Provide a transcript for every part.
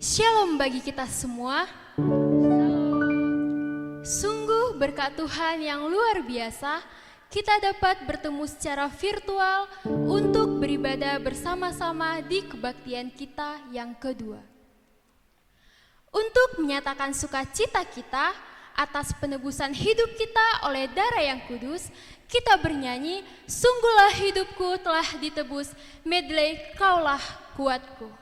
Shalom bagi kita semua. Sungguh berkat Tuhan yang luar biasa, kita dapat bertemu secara virtual untuk beribadah bersama-sama di kebaktian kita yang kedua. Untuk menyatakan sukacita kita atas penebusan hidup kita oleh darah yang kudus, kita bernyanyi, sungguhlah hidupku telah ditebus, medley kaulah kuatku.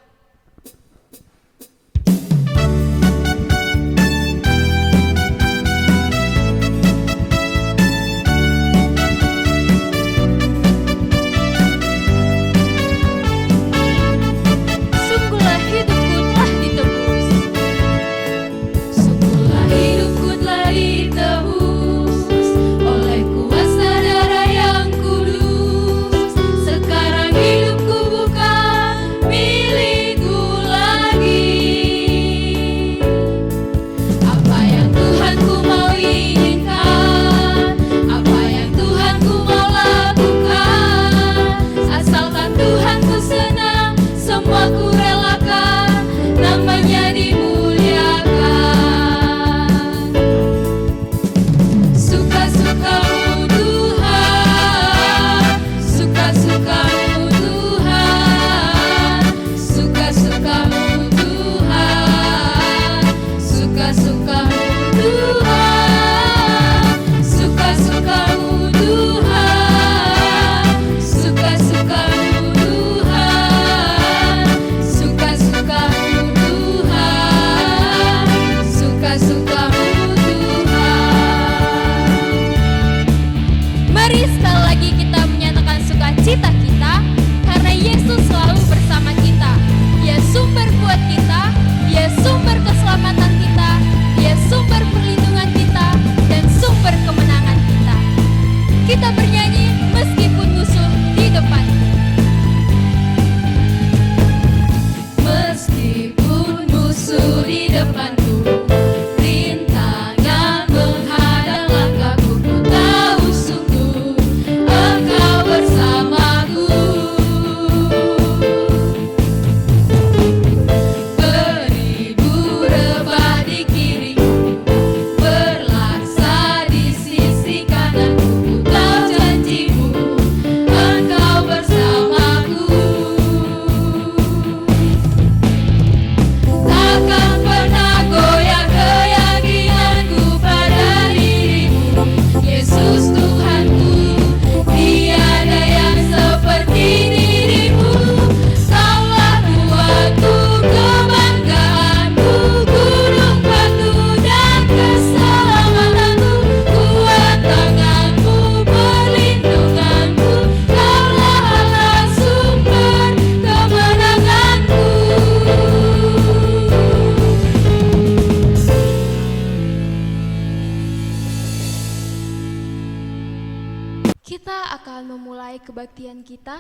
Kebaktian kita,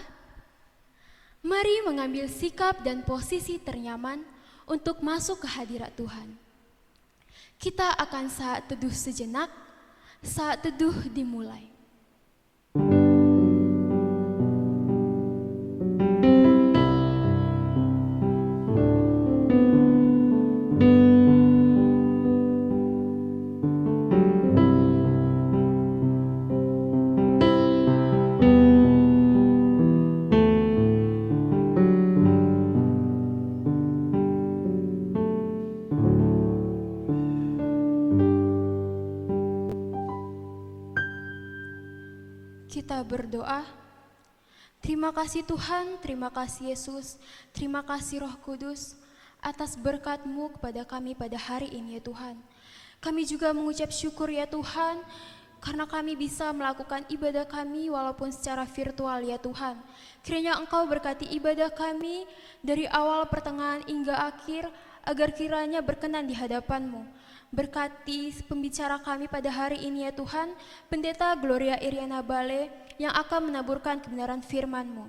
mari mengambil sikap dan posisi ternyaman untuk masuk ke hadirat Tuhan. Kita akan saat teduh sejenak, saat teduh dimulai. Kita berdoa. Terima kasih Tuhan, terima kasih Yesus, terima kasih Roh Kudus atas berkat-Mu kepada kami pada hari ini ya Tuhan. Kami juga mengucap syukur ya Tuhan karena kami bisa melakukan ibadah kami walaupun secara virtual ya Tuhan. Kiranya Engkau berkati ibadah kami dari awal pertengahan hingga akhir agar kiranya berkenan di hadapan-Mu. Berkati pembicara kami pada hari ini ya Tuhan, Pendeta Gloria Iriana Bale yang akan menaburkan kebenaran firman-Mu.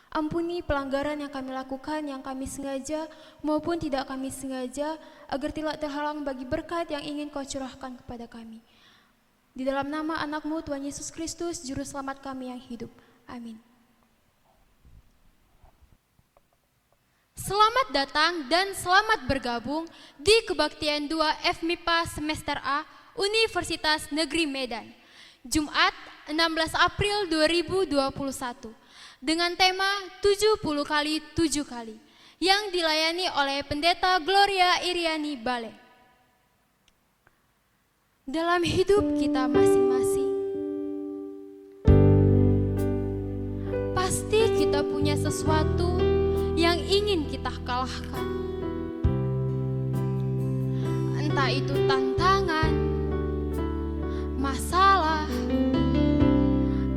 Ampuni pelanggaran yang kami lakukan, yang kami sengaja maupun tidak kami sengaja, agar tidak terhalang bagi berkat yang ingin Kau curahkan kepada kami. Di dalam nama anak-Mu Tuhan Yesus Kristus, Juru Selamat kami yang hidup. Amin. Selamat datang dan selamat bergabung di Kebaktian 2 FMIPA Semester A Universitas Negeri Medan, Jumat 16 April 2021 dengan tema 70 kali 7 kali yang dilayani oleh Pendeta Gloria Iriani Bale. Dalam hidup kita masing-masing, pasti kita punya sesuatu yang ingin kita kalahkan. Entah itu tantangan, masalah,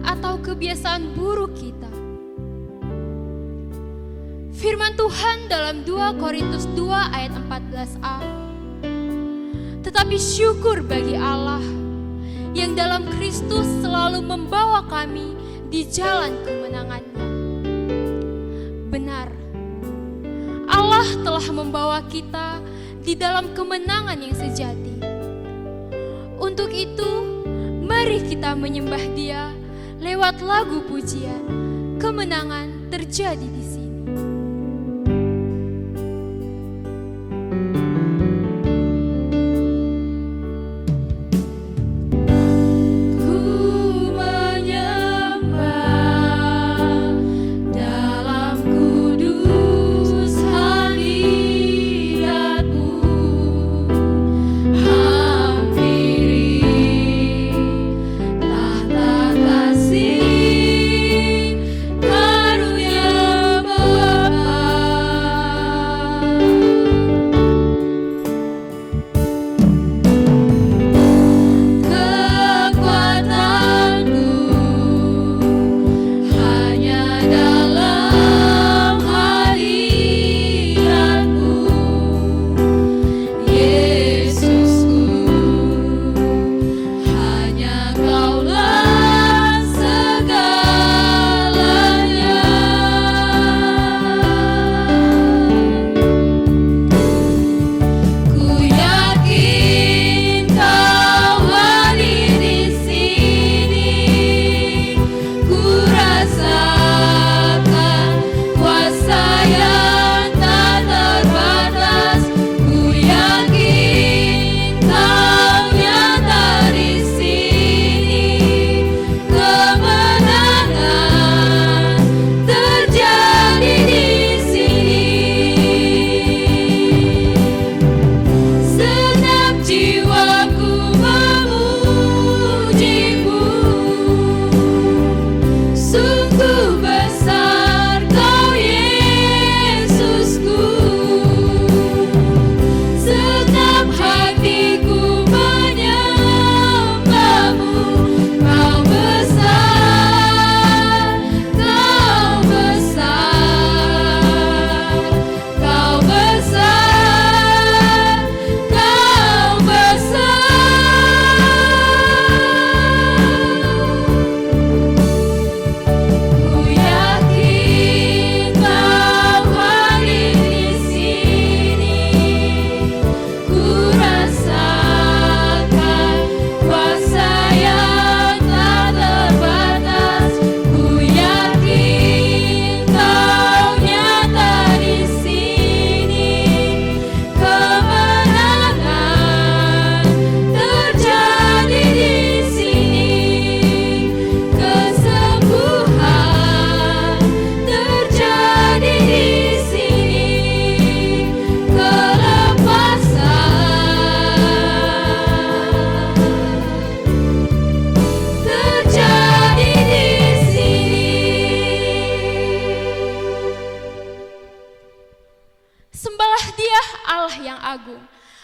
atau kebiasaan buruk kita. Firman Tuhan dalam 2 Korintus 2 ayat 14a. Tetapi syukur bagi Allah yang dalam Kristus selalu membawa kami di jalan kemenangannya. Benar, Allah telah membawa kita di dalam kemenangan yang sejati. Untuk itu, mari kita menyembah Dia lewat lagu pujian. Kemenangan terjadi di sini.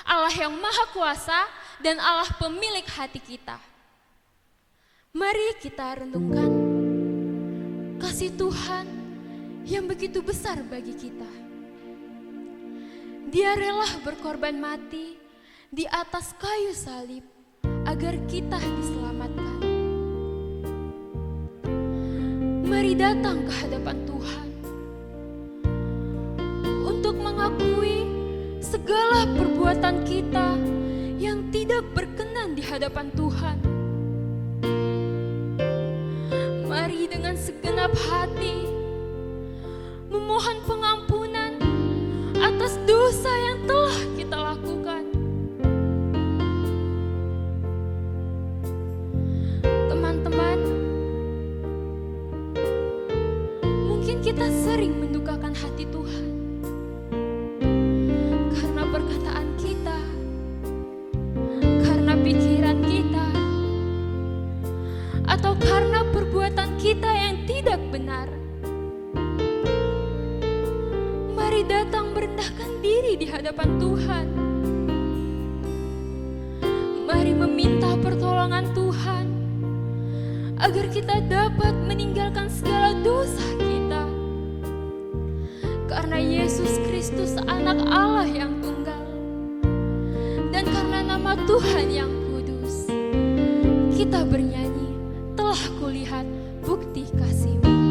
Allah yang Maha Kuasa dan Allah pemilik hati kita. Mari kita renungkan kasih Tuhan yang begitu besar bagi kita. Dia rela berkorban mati di atas kayu salib agar kita diselamatkan. Mari datang ke hadapan Tuhan untuk mengakui segala perbuatan kita yang tidak berkenan di hadapan Tuhan. Mari dengan segenap hati memohon pengampunan atas dosa yang telah kita lakukan. Teman-teman, mungkin kita sering mendukakan hati Tuhan karena perkataan kita, karena pikiran kita, atau karena perbuatan kita yang tidak benar. Mari datang merendahkan diri di hadapan Tuhan. Mari meminta pertolongan Tuhan agar kita dapat meninggalkan segala dosa kita. Karena Yesus Kristus anak Allah yang tunggal, dan karena nama Tuhan yang kudus, kita bernyanyi, telah kulihat bukti kasih-Mu.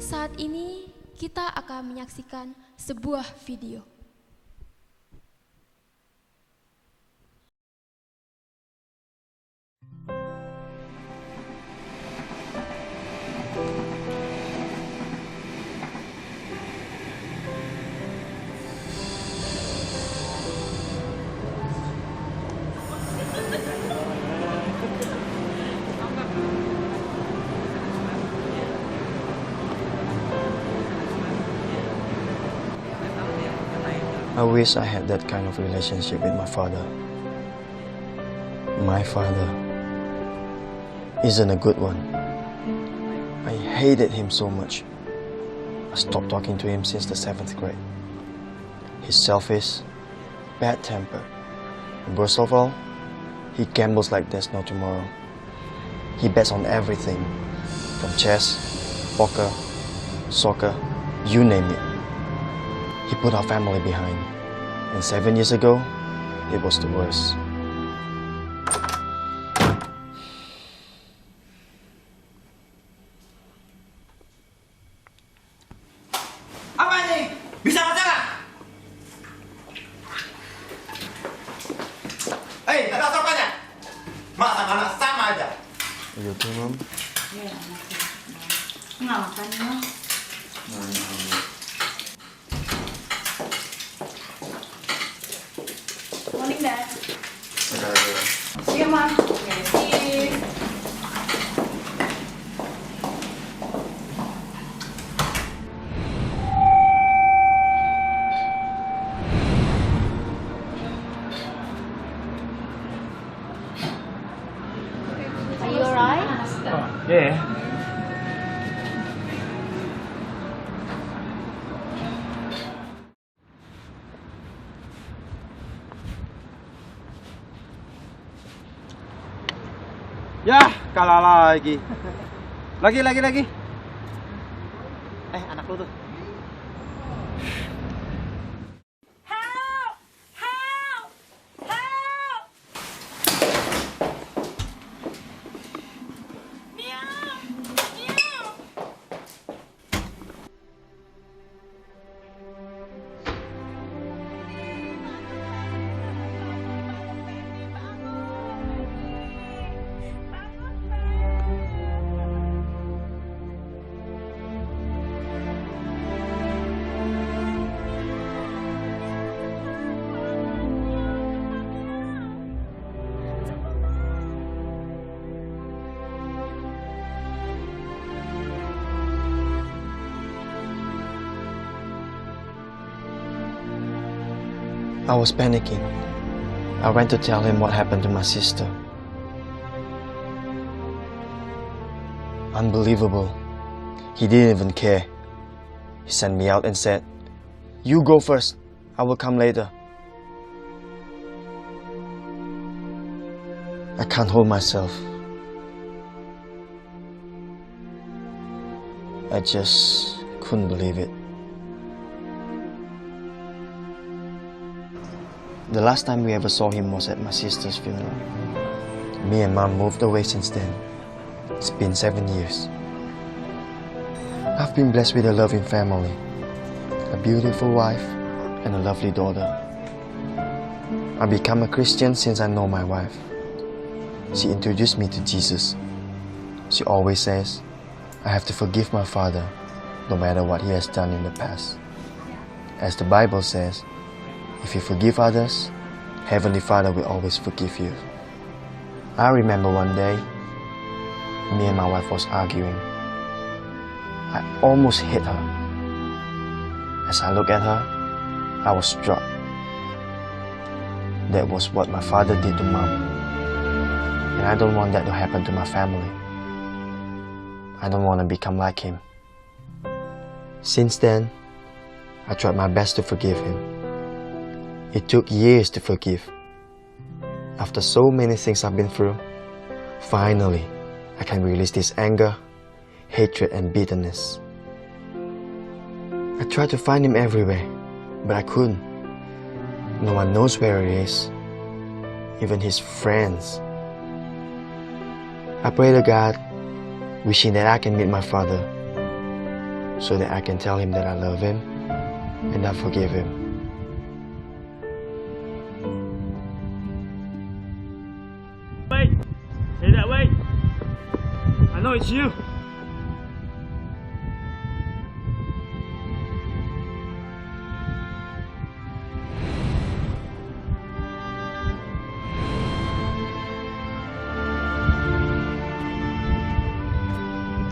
Saat ini kita akan menyaksikan sebuah video. I wish I had that kind of relationship with my father. My father isn't a good one. I hated him so much. I stopped talking to him since the 7th grade. He's selfish, bad tempered, and worst of all, he gambles like there's no tomorrow. He bets on everything, from chess, poker, soccer, you name it. He put our family behind, and 7 years ago, it was the worst. Apa ini? Bisa baca nggak? Nggak tahu sopannya? Mak sama anak sama aja. Are you okay, Mom? Iya, nggak makan ya. Morning, Dad. Iya, Mom. Yes. Are you alright? Yeah. Yah, kalah lagi. Lagi. Anak lu tuh. Help! Help! Help! Meow! Meow! I was panicking. I went to tell him what happened to my sister. Unbelievable. He didn't even care. He sent me out and said, "You go first. I will come later." I can't hold myself. I just couldn't believe it. The last time we ever saw him was at my sister's funeral. Me and Mom moved away since then. It's been 7 years. I've been blessed with a loving family, a beautiful wife, and a lovely daughter. I've become a Christian since I know my wife. She introduced me to Jesus. She always says, I have to forgive my father, no matter what he has done in the past. As the Bible says, if you forgive others, Heavenly Father will always forgive you. I remember one day, me and my wife was arguing. I almost hit her. As I looked at her, I was struck. That was what my father did to Mom. And I don't want that to happen to my family. I don't want to become like him. Since then, I tried my best to forgive him. It took years to forgive. After so many things I've been through, finally, I can release this anger, hatred, and bitterness. I tried to find him everywhere, but I couldn't. No one knows where he is, even his friends. I pray to God, wishing that I can meet my father, so that I can tell him that I love him and I forgive him. Wait! Say that, wait! I know it's you!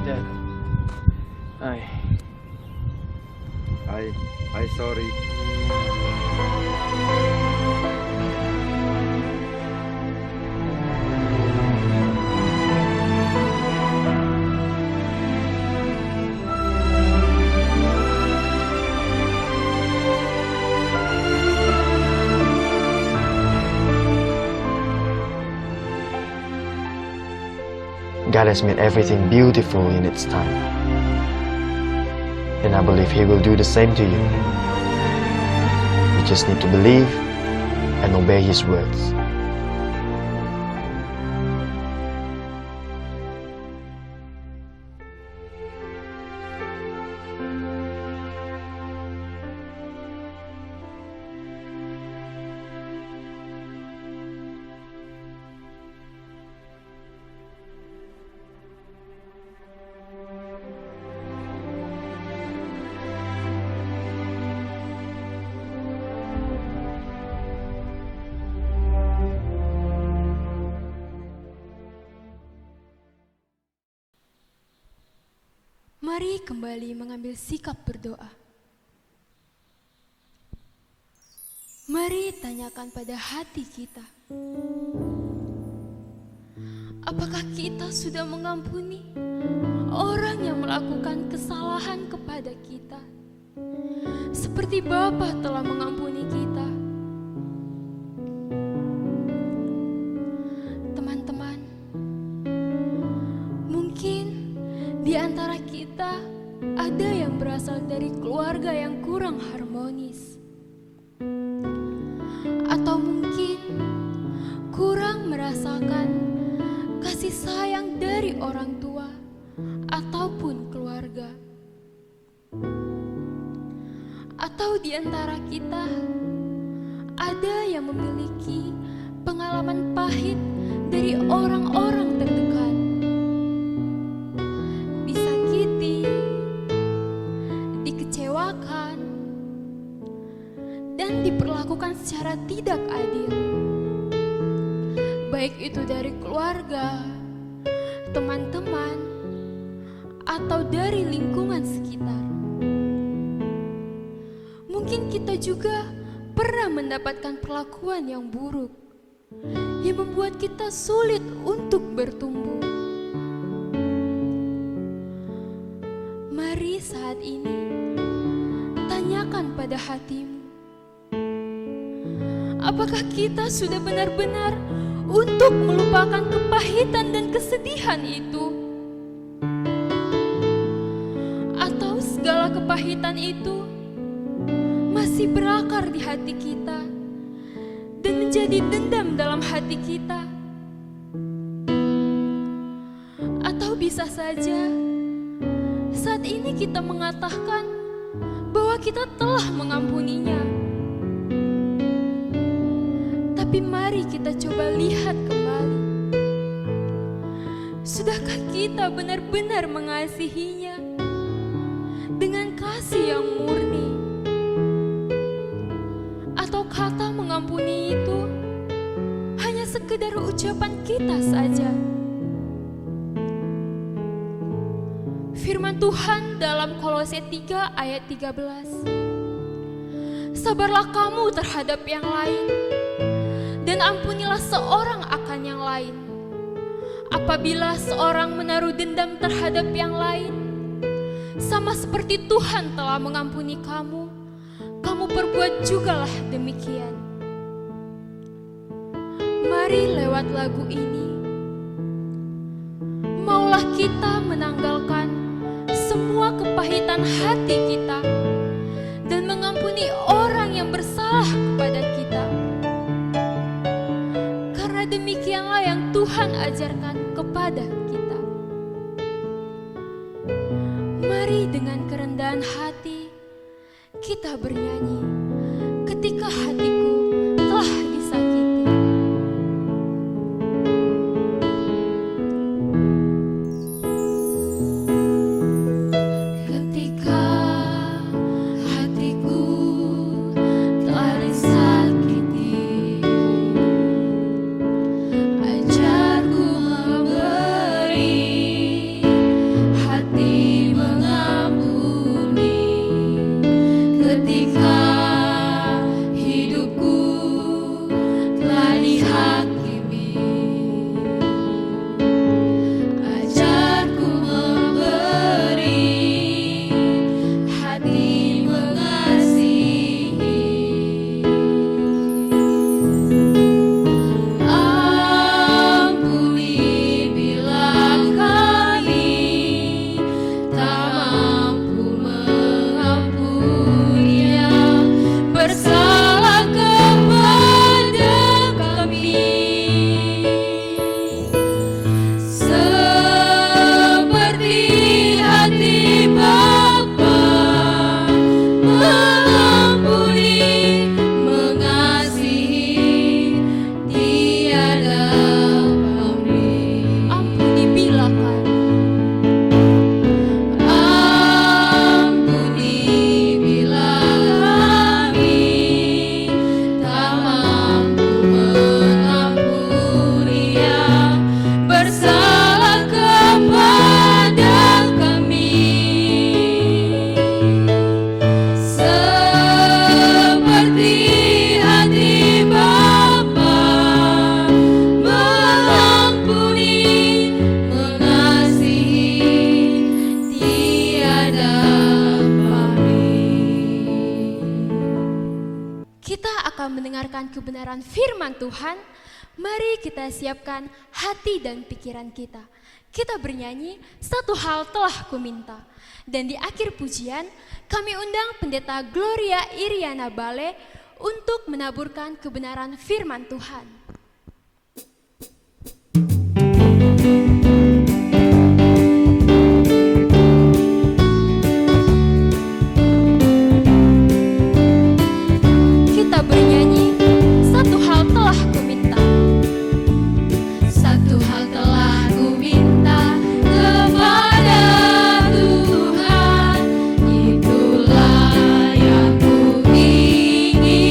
Dad, I sorry. God has made everything beautiful in its time. And I believe He will do the same to you. You just need to believe and obey His words. Mari kembali mengambil sikap berdoa. Mari tanyakan pada hati kita. Apakah kita sudah mengampuni orang yang melakukan kesalahan kepada kita? Seperti Bapa telah mengampuni kita. Teman-teman, mungkin di antara kita ada yang berasal dari keluarga yang kurang harmonis. Atau mungkin kurang merasakan kasih sayang dari orang tua ataupun keluarga. Atau di antara kita ada yang memiliki pengalaman pahit dari orang-orang terdekat. Disakiti, dikecewakan, dan diperlakukan secara tidak adil. Baik itu dari keluarga, teman-teman, atau dari lingkungan sekitar. Mungkin kita juga pernah mendapatkan perlakuan yang buruk yang membuat kita sulit untuk bertumbuh. Mari saat ini tanyakan pada hatimu, apakah kita sudah benar-benar untuk melupakan kepahitan dan kesedihan itu? Atau segala kepahitan itu masih berakar di hati kita dan menjadi dendam dalam hati kita? Atau bisa saja saat ini kita mengatakan bahwa kita telah mengampuninya. Tapi mari kita coba lihat kembali. Sudahkah kita benar-benar mengasihinya dengan kasih yang murni? Atau kata mengampuni itu hanya sekedar ucapan kita saja? Firman Tuhan dalam Kolose 3 ayat 13. Sabarlah kamu terhadap yang lain, dan ampunilah seorang akan yang lain. Apabila seorang menaruh dendam terhadap yang lain, sama seperti Tuhan telah mengampuni kamu, kamu perbuat jugalah demikian. Mari lewat lagu ini, maulah kita menanggalkan semua kepahitan hati kita dan mengampuni orang yang bersalah kepada kita. Karena demikianlah yang Tuhan ajarkan kepada kita. Mari dengan kerendahan hati kita bernyanyi ketika hatiku telah disakiti. Kebenaran firman Tuhan, mari kita siapkan hati dan pikiran kita. Kita bernyanyi, satu hal telah kuminta. Dan di akhir pujian, kami undang Pendeta Gloria Iriana Bale untuk menaburkan kebenaran firman Tuhan. Kita bernyanyi, satu hal telah kuminta. Satu hal telah kuminta kepada Tuhan, itulah yang kuingini.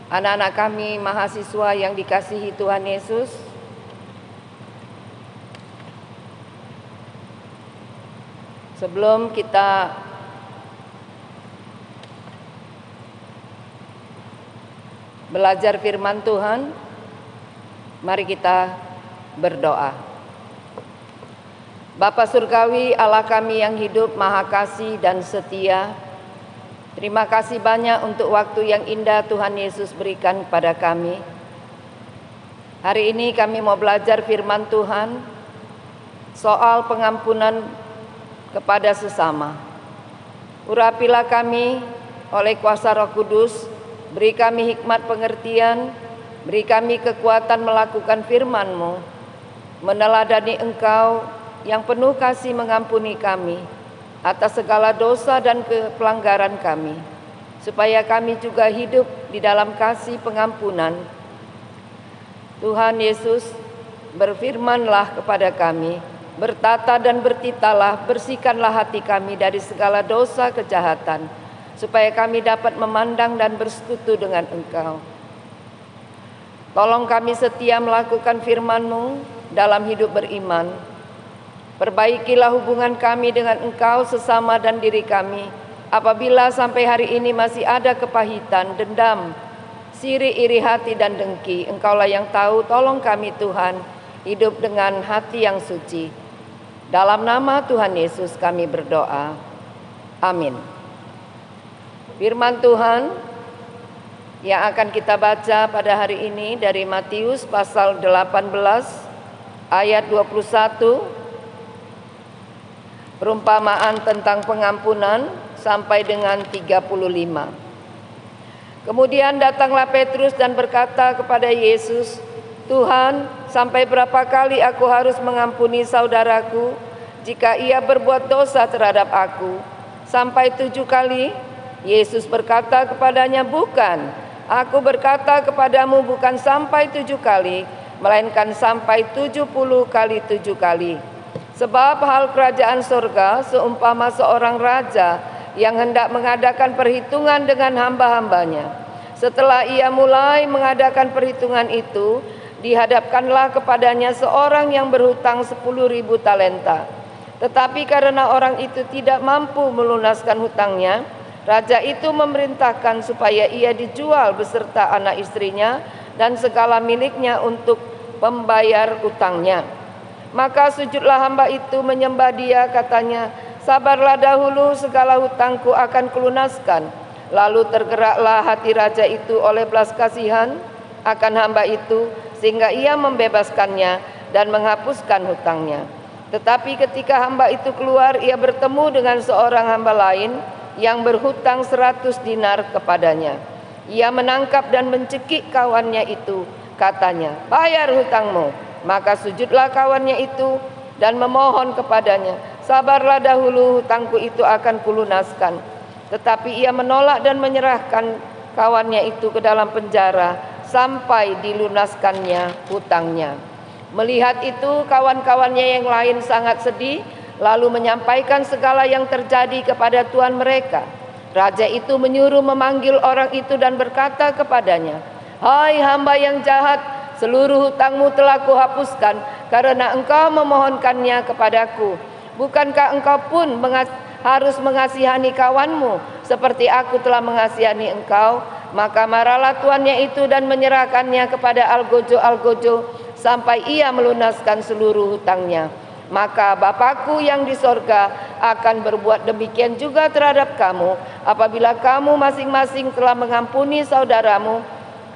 Anak-anak kami mahasiswa yang dikasihi Tuhan Yesus, sebelum kita belajar firman Tuhan, mari kita berdoa. Bapa Surgawi, Allah kami yang hidup, maha kasih dan setia, terima kasih banyak untuk waktu yang indah Tuhan Yesus berikan kepada kami. Hari ini kami mau belajar firman Tuhan soal pengampunan kepada sesama. Urapilah kami oleh kuasa Roh Kudus, beri kami hikmat pengertian, beri kami kekuatan melakukan firman-Mu, meneladani Engkau yang penuh kasih mengampuni kami atas segala dosa dan pelanggaran kami, supaya kami juga hidup di dalam kasih pengampunan. Tuhan Yesus, berfirmanlah kepada kami, bertata dan bertitalah, bersihkanlah hati kami dari segala dosa kejahatan, supaya kami dapat memandang dan bersekutu dengan Engkau. Tolong kami setia melakukan firman-Mu dalam hidup beriman. Perbaikilah hubungan kami dengan Engkau sesama dan diri kami. Apabila sampai hari ini masih ada kepahitan, dendam, siri, iri hati dan dengki, Engkaulah yang tahu. Tolong kami Tuhan, hidup dengan hati yang suci. Dalam nama Tuhan Yesus kami berdoa. Amin. Firman Tuhan yang akan kita baca pada hari ini dari Matius pasal 18 ayat 21, perumpamaan tentang pengampunan sampai dengan 35. Kemudian datanglah Petrus dan berkata kepada Yesus, Tuhan, sampai berapa kali aku harus mengampuni saudaraku jika ia berbuat dosa terhadap aku? Sampai 7 kali? Yesus berkata kepadanya, bukan. Aku berkata kepadamu bukan sampai 7 kali, melainkan sampai 70 kali 7 kali. Sebab hal kerajaan surga seumpama seorang raja yang hendak mengadakan perhitungan dengan hamba-hambanya. Setelah ia mulai mengadakan perhitungan itu, dihadapkanlah kepadanya seorang yang berhutang 10.000 talenta. Tetapi karena orang itu tidak mampu melunaskan hutangnya, raja itu memerintahkan supaya ia dijual beserta anak istrinya dan segala miliknya untuk membayar hutangnya. Maka sujudlah hamba itu menyembah dia, katanya, sabarlah dahulu, segala hutangku akan kulunaskan. Lalu tergeraklah hati raja itu oleh belas kasihan akan hamba itu, sehingga ia membebaskannya dan menghapuskan hutangnya. Tetapi ketika hamba itu keluar, ia bertemu dengan seorang hamba lain yang berhutang 100 dinar kepadanya. Ia menangkap dan mencekik kawannya itu, katanya, bayar hutangmu. Maka sujudlah kawannya itu dan memohon kepadanya, sabarlah dahulu, hutangku itu akan kulunaskan. Tetapi ia menolak dan menyerahkan kawannya itu ke dalam penjara sampai dilunaskannya hutangnya. Melihat itu, kawan-kawannya yang lain sangat sedih, lalu menyampaikan segala yang terjadi kepada tuan mereka. Raja itu menyuruh memanggil orang itu dan berkata kepadanya, hai hamba yang jahat, seluruh hutangmu telah kuhapuskan karena engkau memohonkannya kepadaku. Bukankah engkau pun harus mengasihani kawanmu seperti aku telah mengasihani engkau? Maka marahlah tuannya itu dan menyerahkannya kepada algojo-algojo sampai ia melunaskan seluruh hutangnya. Maka Bapakku yang di sorga akan berbuat demikian juga terhadap kamu apabila kamu masing-masing telah mengampuni saudaramu,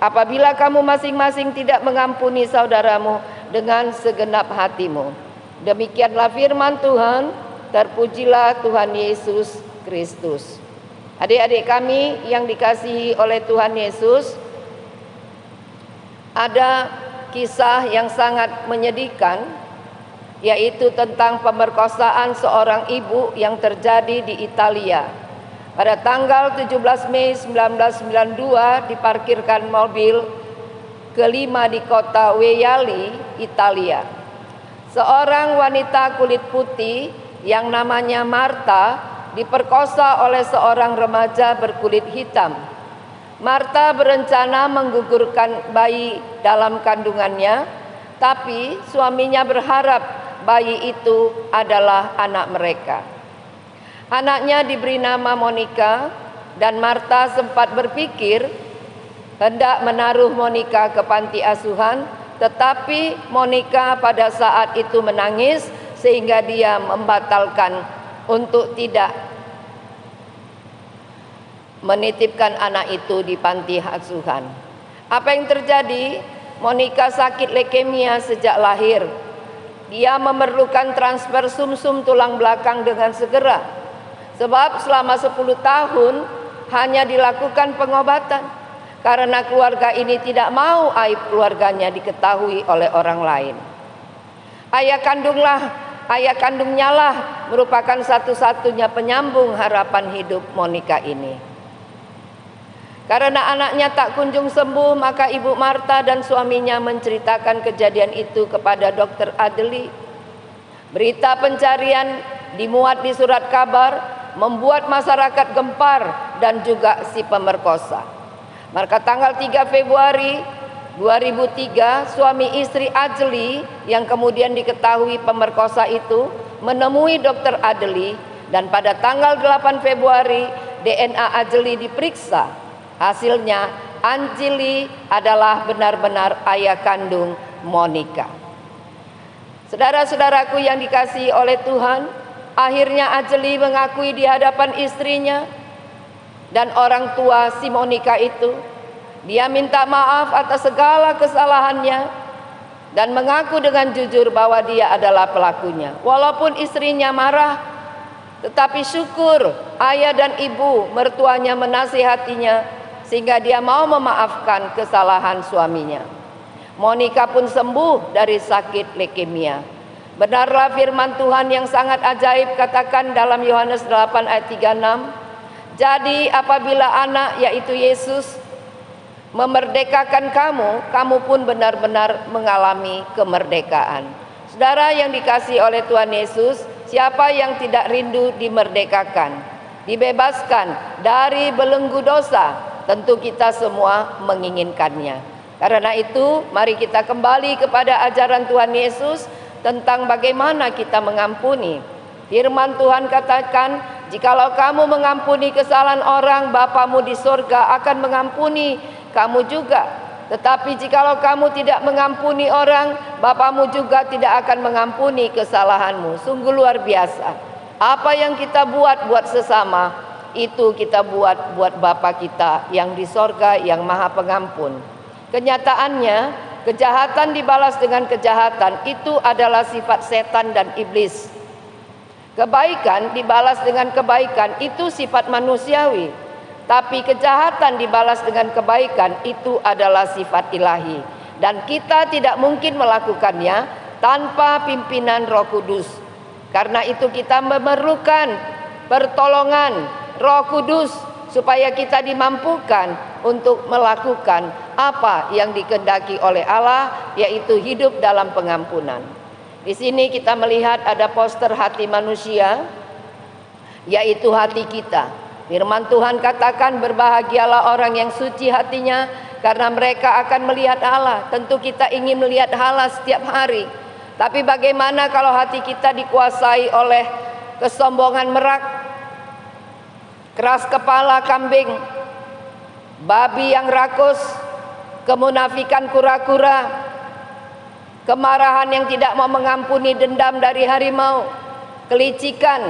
apabila kamu masing-masing tidak mengampuni saudaramu dengan segenap hatimu. Demikianlah firman Tuhan, terpujilah Tuhan Yesus Kristus. Adik-adik kami yang dikasihi oleh Tuhan Yesus, ada kisah yang sangat menyedihkan, yaitu tentang pemerkosaan seorang ibu yang terjadi di Italia. Pada tanggal 17 Mei 1992 diparkirkan mobil kelima di kota Waiali, Italia. Seorang wanita kulit putih yang namanya Marta diperkosa oleh seorang remaja berkulit hitam. Marta berencana menggugurkan bayi dalam kandungannya, tapi suaminya berharap bayi itu adalah anak mereka. Anaknya diberi nama Monica, dan Marta sempat berpikir hendak menaruh Monica ke panti asuhan, tetapi Monica pada saat itu menangis sehingga dia membatalkan untuk tidak menitipkan anak itu di panti asuhan. Apa yang terjadi? Monica sakit leukemia sejak lahir. Dia memerlukan transfer sumsum tulang belakang dengan segera. Sebab selama 10 tahun hanya dilakukan pengobatan karena keluarga ini tidak mau aib keluarganya diketahui oleh orang lain. Ayah kandungnya lah merupakan satu-satunya penyambung harapan hidup Monica ini. Karena anaknya tak kunjung sembuh, maka Ibu Marta dan suaminya menceritakan kejadian itu kepada Dr. Adli. Berita pencarian dimuat di surat kabar, membuat masyarakat gempar dan juga si pemerkosa. Maka tanggal 3 Februari 2003, suami istri Ajli yang kemudian diketahui pemerkosa itu menemui Dr. Adli, dan pada tanggal 8 Februari DNA Ajli diperiksa. Hasilnya Ajli adalah benar-benar ayah kandung Monica. Saudara-saudaraku yang dikasihi oleh Tuhan, akhirnya Ajli mengakui di hadapan istrinya dan orang tua si Monica itu. Dia minta maaf atas segala kesalahannya dan mengaku dengan jujur bahwa dia adalah pelakunya. Walaupun istrinya marah, tetapi syukur ayah dan ibu mertuanya menasihatinya sehingga dia mau memaafkan kesalahan suaminya. Monica pun sembuh dari sakit leukemia. Benarlah firman Tuhan yang sangat ajaib, katakan dalam Yohanes 8 ayat 36. Jadi apabila anak yaitu Yesus memerdekakan kamu, kamu pun benar-benar mengalami kemerdekaan. Saudara yang dikasihi oleh Tuhan Yesus, siapa yang tidak rindu dimerdekakan, dibebaskan dari belenggu dosa? Tentu kita semua menginginkannya. Karena itu mari kita kembali kepada ajaran Tuhan Yesus tentang bagaimana kita mengampuni. Firman Tuhan katakan, jikalau kamu mengampuni kesalahan orang, Bapamu di sorga akan mengampuni kamu juga. Tetapi jikalau kamu tidak mengampuni orang, Bapamu juga tidak akan mengampuni kesalahanmu. Sungguh luar biasa. Apa yang kita buat sesama, itu kita buat Bapa kita yang di sorga, yang maha pengampun. Kenyataannya, kejahatan dibalas dengan kejahatan itu adalah sifat setan dan iblis. Kebaikan dibalas dengan kebaikan itu sifat manusiawi. Tapi kejahatan dibalas dengan kebaikan itu adalah sifat ilahi. Dan kita tidak mungkin melakukannya tanpa pimpinan Roh Kudus. Karena itu kita memerlukan pertolongan Roh Kudus supaya kita dimampukan untuk melakukan apa yang dikehendaki oleh Allah, yaitu hidup dalam pengampunan. Di sini kita melihat ada poster hati manusia, yaitu hati kita. Firman Tuhan katakan, berbahagialah orang yang suci hatinya, karena mereka akan melihat Allah. Tentu kita ingin melihat Allah setiap hari. Tapi bagaimana kalau hati kita dikuasai oleh kesombongan merak, keras kepala kambing, babi yang rakus, kemunafikan kura-kura, kemarahan yang tidak mau mengampuni dendam dari harimau, kelicikan,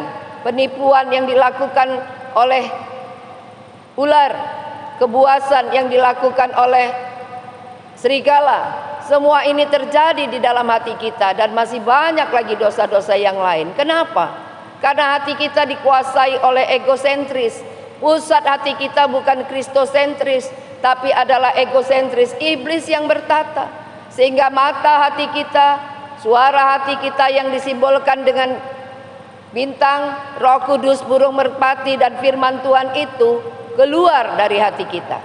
penipuan yang dilakukan oleh ular, kebuasan yang dilakukan oleh serigala. Semua ini terjadi di dalam hati kita, dan masih banyak lagi dosa-dosa yang lain. Kenapa? Karena hati kita dikuasai oleh egosentris. Pusat hati kita bukan kristosentris, tapi adalah egosentris, iblis yang bertata. Sehingga mata hati kita, suara hati kita yang disimbolkan dengan bintang, Roh Kudus, burung merpati, dan firman Tuhan itu keluar dari hati kita.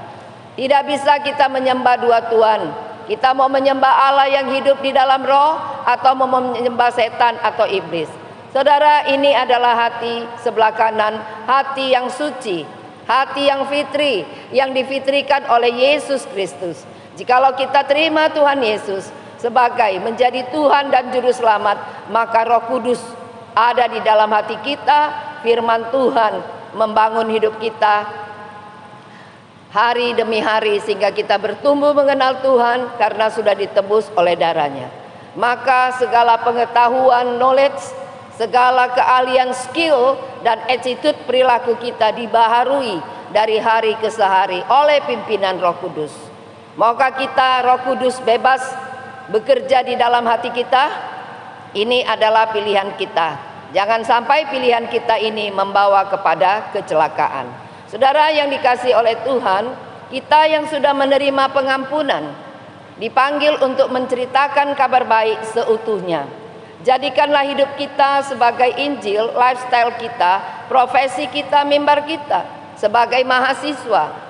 Tidak bisa kita menyembah dua Tuhan. Kita mau menyembah Allah yang hidup di dalam roh, atau mau menyembah setan atau iblis. Saudara, ini adalah hati sebelah kanan, hati yang suci. hati yang fitri, yang difitrikan oleh Yesus Kristus. Jikalau kita terima Tuhan Yesus sebagai menjadi Tuhan dan Juru Selamat, maka Roh Kudus ada di dalam hati kita, firman Tuhan membangun hidup kita hari demi hari sehingga kita bertumbuh mengenal Tuhan karena sudah ditebus oleh darahnya. Maka segala pengetahuan, knowledge, segala keahlian, skill, dan attitude perilaku kita dibaharui dari hari ke hari oleh pimpinan Roh Kudus. Maukah kita Roh Kudus bebas bekerja di dalam hati kita? Ini adalah pilihan kita. Jangan sampai pilihan kita ini membawa kepada kecelakaan. Saudara yang dikasihi oleh Tuhan, kita yang sudah menerima pengampunan dipanggil untuk menceritakan kabar baik seutuhnya. Jadikanlah hidup kita sebagai Injil, lifestyle kita, profesi kita, mimbar kita sebagai mahasiswa.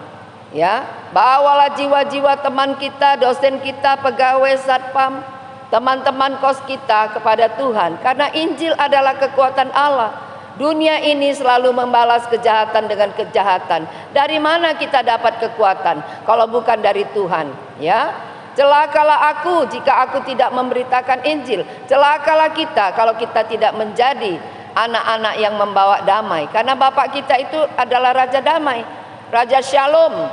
Ya, bawalah jiwa-jiwa teman kita, dosen kita, pegawai satpam, teman-teman kos kita kepada Tuhan, karena Injil adalah kekuatan Allah. Dunia ini selalu membalas kejahatan dengan kejahatan. Dari mana kita dapat kekuatan kalau bukan dari Tuhan? Ya, celakalah aku jika aku tidak memberitakan Injil. Celakalah kita kalau kita tidak menjadi anak-anak yang membawa damai. Karena Bapak kita itu adalah Raja Damai, Raja Shalom.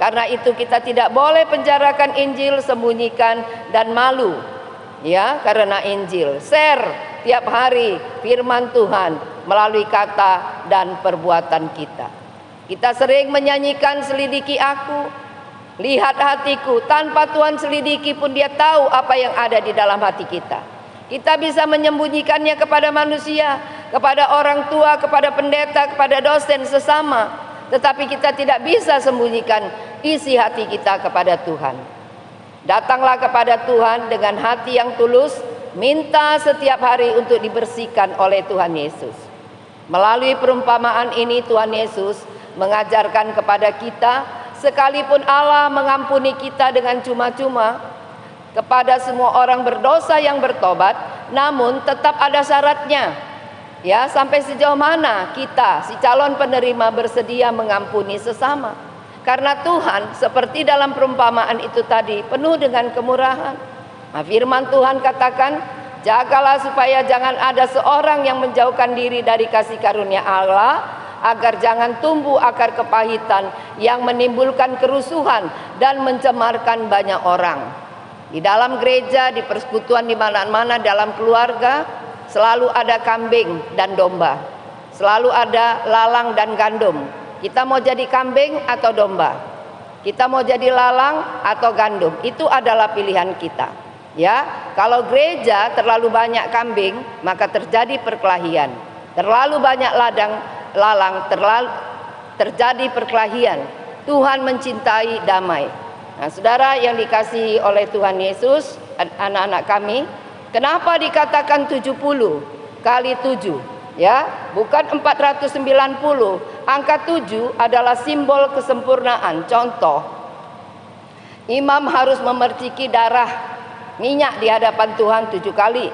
Karena itu kita tidak boleh penjarakan Injil, sembunyikan dan malu. Ya, karena Injil. Share tiap hari firman Tuhan melalui kata dan perbuatan kita. Kita sering menyanyikan selidiki aku, lihat hatiku. Tanpa Tuhan selidiki pun Dia tahu apa yang ada di dalam hati kita. Kita bisa menyembunyikannya kepada manusia, kepada orang tua, kepada pendeta, kepada dosen sesama. Tetapi kita tidak bisa sembunyikan isi hati kita kepada Tuhan. Datanglah kepada Tuhan dengan hati yang tulus, minta setiap hari untuk dibersihkan oleh Tuhan Yesus. Melalui perumpamaan ini Tuhan Yesus mengajarkan kepada kita, sekalipun Allah mengampuni kita dengan cuma-cuma kepada semua orang berdosa yang bertobat, namun tetap ada syaratnya. Ya, sampai sejauh mana kita si calon penerima bersedia mengampuni sesama. Karena Tuhan seperti dalam perumpamaan itu tadi penuh dengan kemurahan. Nah, firman Tuhan katakan, jagalah supaya jangan ada seorang yang menjauhkan diri dari kasih karunia Allah, agar jangan tumbuh akar kepahitan yang menimbulkan kerusuhan dan mencemarkan banyak orang. Di dalam gereja, di persekutuan, di mana-mana, dalam keluarga, selalu ada kambing dan domba. Selalu ada lalang dan gandum. Kita mau jadi kambing atau domba? Kita mau jadi lalang atau gandum? Itu adalah pilihan kita. Ya, kalau gereja terlalu banyak kambing, maka terjadi perkelahian. Terlalu banyak lalang, terjadi perkelahian. Tuhan mencintai damai. Nah, saudara yang dikasihi oleh Tuhan Yesus, anak-anak kami, kenapa dikatakan 70 kali 7? Ya, bukan 490. Angka 7 adalah simbol kesempurnaan. Contoh, imam harus memerciki darah minyak di hadapan Tuhan 7 kali.